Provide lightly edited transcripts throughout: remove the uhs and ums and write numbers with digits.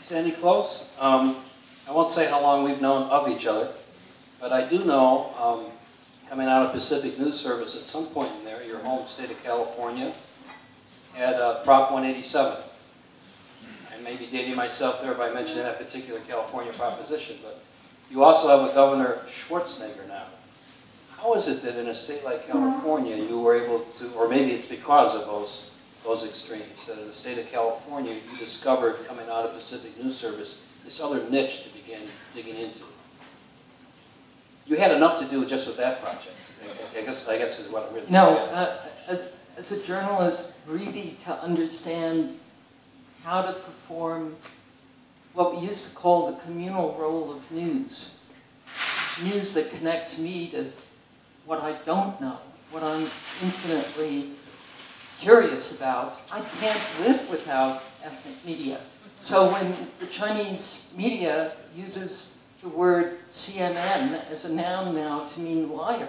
Sandy, close. I won't say how long we've known of each other, but I do know, coming out of Pacific News Service, at some point in there, your home state of California had Prop 187. I may be dating myself there by mentioning that particular California proposition, but you also have a Governor Schwarzenegger now. How is it that in a state like California you were able to, or maybe it's because of those extremes, that in the state of California you discovered, coming out of Pacific News Service, this other niche to begin digging into? You had enough to do just with that project. I guess is what I'm really as a journalist, really to understand how to perform what we used to call the communal role of news. News that connects me to what I don't know, what I'm infinitely curious about. I can't live without ethnic media. So when the Chinese media uses the word CNN as a noun now to mean liar,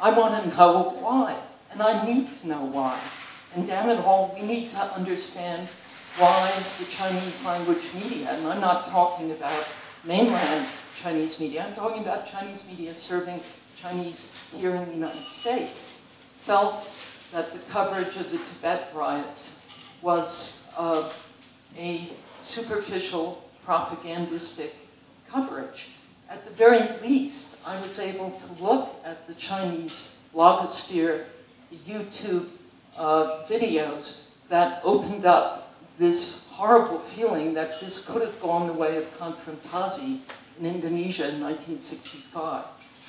I want to know why, and I need to know why. And damn it all, we need to understand why the Chinese language media, and I'm not talking about mainland Chinese media, I'm talking about Chinese media serving Chinese here in the United States, felt that the coverage of the Tibet riots was a superficial propagandistic coverage. At the very least, I was able to look at the Chinese blogosphere, the YouTube videos that opened up this horrible feeling that this could have gone the way of Konfrontasi in Indonesia in 1965.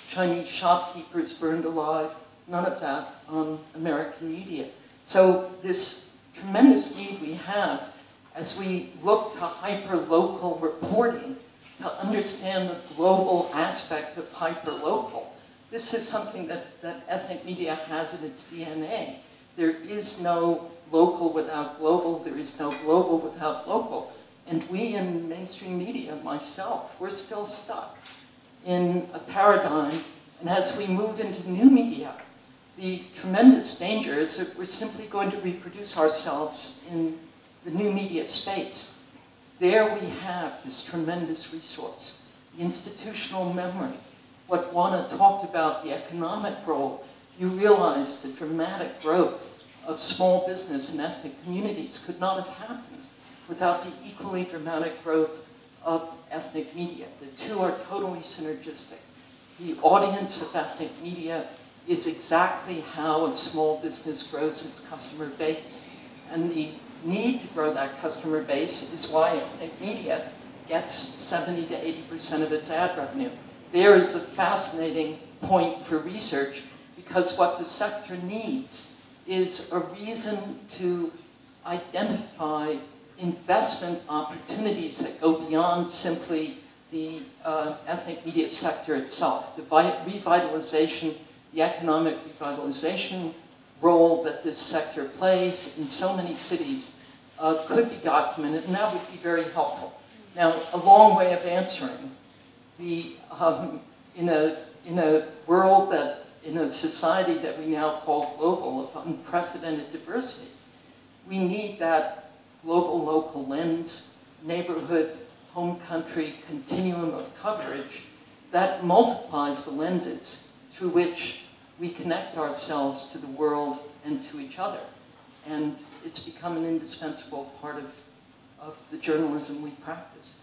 Chinese shopkeepers burned alive, none of that on American media. So this tremendous need we have as we look to hyper-local reporting to understand the global aspect of hyper-local. This is something that ethnic media has in its DNA. There is no local without global, there is no global without local. And we in mainstream media, myself, we're still stuck in a paradigm. And as we move into new media, the tremendous danger is that we're simply going to reproduce ourselves in the new media space. There we have this tremendous resource, the institutional memory. What Juana talked about, the economic role, you realize the dramatic growth of small business and ethnic communities could not have happened without the equally dramatic growth of ethnic media. The two are totally synergistic. The audience of ethnic media is exactly how a small business grows its customer base. And the need to grow that customer base is why ethnic media gets 70 to 80% of its ad revenue. There is a fascinating point for research because what the sector needs is a reason to identify investment opportunities that go beyond simply the ethnic media sector itself. The revitalization, the economic revitalization role that this sector plays in so many cities could be documented, and that would be very helpful. Now, a long way of answering. In a world that, in a society that we now call global, of unprecedented diversity, we need that global-local lens, neighborhood, home country continuum of coverage that multiplies the lenses through which we connect ourselves to the world and to each other. And it's become an indispensable part of the journalism we practice.